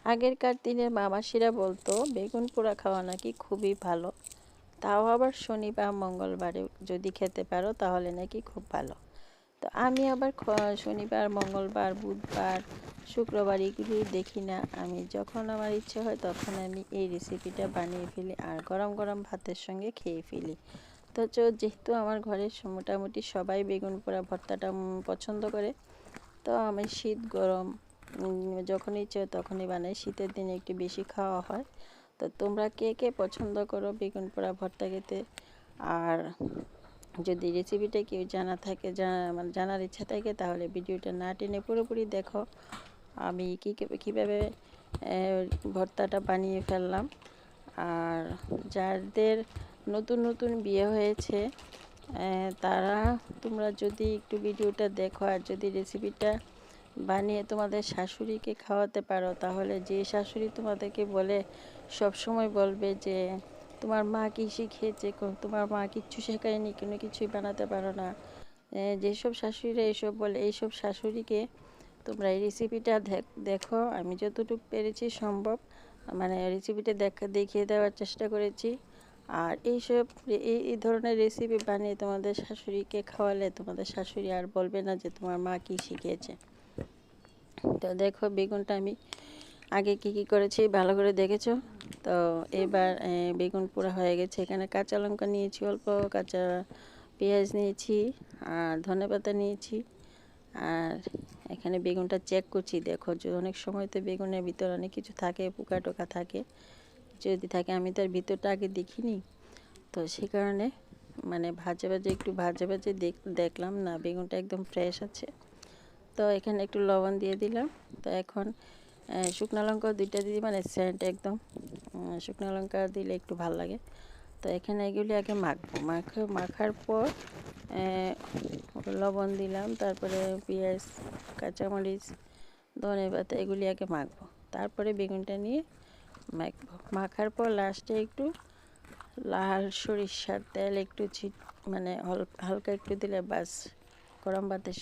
আগেরকার দিনের মামাসিরা বলতো বেগুন পোড়া খাওয়া নাকি খুবই ভালো, তাও আবার শনি বা মঙ্গলবারে যদি খেতে পারো তাহলে নাকি খুব ভালো। তো আমি আবার শনিবার, মঙ্গলবার, বুধবার, শুক্রবার এগুলি দেখি না। আমি যখন আমার ইচ্ছে হয় তখন আমি এই রেসিপিটা বানিয়ে ফেলি আর গরম গরম ভাতের সঙ্গে খেয়ে ফেলি। তো যেহেতু আমার ঘরে মোটামুটি সবাই বেগুন পোড়া ভর্তাটা পছন্দ করে, তো আমি শীত গরম যখন ইচ্ছে হয় তখনই বানাই। শীতের দিনে একটু বেশি খাওয়া হয়। তো তোমরা কে কে পছন্দ করো বেগুন পোড়া ভর্তা খেতে? আর যদি রেসিপিটা কেউ জানা থাকে, মানে জানার ইচ্ছা থাকে, তাহলে ভিডিওটা না টেনে পুরোপুরি দেখো আমি কীভাবে ভর্তাটা বানিয়ে ফেললাম। আর যাদের নতুন নতুন বিয়ে হয়েছে তারা, তোমরা যদি একটু ভিডিওটা দেখো আর যদি রেসিপিটা বানিয়ে তোমাদের শাশুড়িকে খাওয়াতে পারো, তাহলে যে শাশুড়ি তোমাদেরকে বলে সব সময় বলবে যে তোমার মা কী শিখিয়েছে, তোমার মা কিচ্ছু শেখায়নি, কোনো কিছুই বানাতে পারো না, যেসব শাশুড়িরা এসব বলে, এইসব শাশুড়িকে তোমরা এই রেসিপিটা দেখো। আমি যতটুকু পেরেছি সম্ভব মানে রেসিপিটা দেখিয়ে দেওয়ার চেষ্টা করেছি। আর এই ধরনের রেসিপি বানিয়ে তোমাদের শাশুড়িকে খাওয়ালে তোমাদের শাশুড়ি আর বলবে না যে তোমার মা কী শিখিয়েছে। তো দেখো বেগুনটা আমি আগে কি করেছি ভালো করে দেখেছো। তো এবার বেগুন পোড়া হয়ে গেছে। এখানে কাঁচা লঙ্কা নিয়েছি, অল্প কাঁচা পেঁয়াজ নিয়েছি, আর ধনেপাতা নিয়েছি। আর এখানে বেগুনটা চেক করছি, দেখো যে অনেক সময় তো বেগুনের ভিতর অনেক কিছু থাকে, পোকা টোকা থাকে, যদি থাকে। আমি তো আর ভিতরটা আগে দেখিনি, তো সেই কারণে মানে একটু ভাজে দেখলাম না বেগুনটা একদম ফ্রেশ আছে। তো এখানে একটু লবণ দিয়ে দিলাম। তো এখন শুকনো লঙ্কা দুইটা দিয়ে, মানে সেন্ট একদম শুকনো লঙ্কা দিলে একটু ভালো লাগে। তো এখানে এগুলি আগে মাখার পর লবণ দিলাম, তারপরে পেঁয়াজ, কাঁচামরিচ, ধনেপাতা এগুলি আগে মাখবো, তারপরে বেগুনটা নিয়ে মাখবো। মাখার পর লাস্টে একটু লাল সরিষার তেল একটু মানে হালকা একটু দিলে বাস গরম ভাতের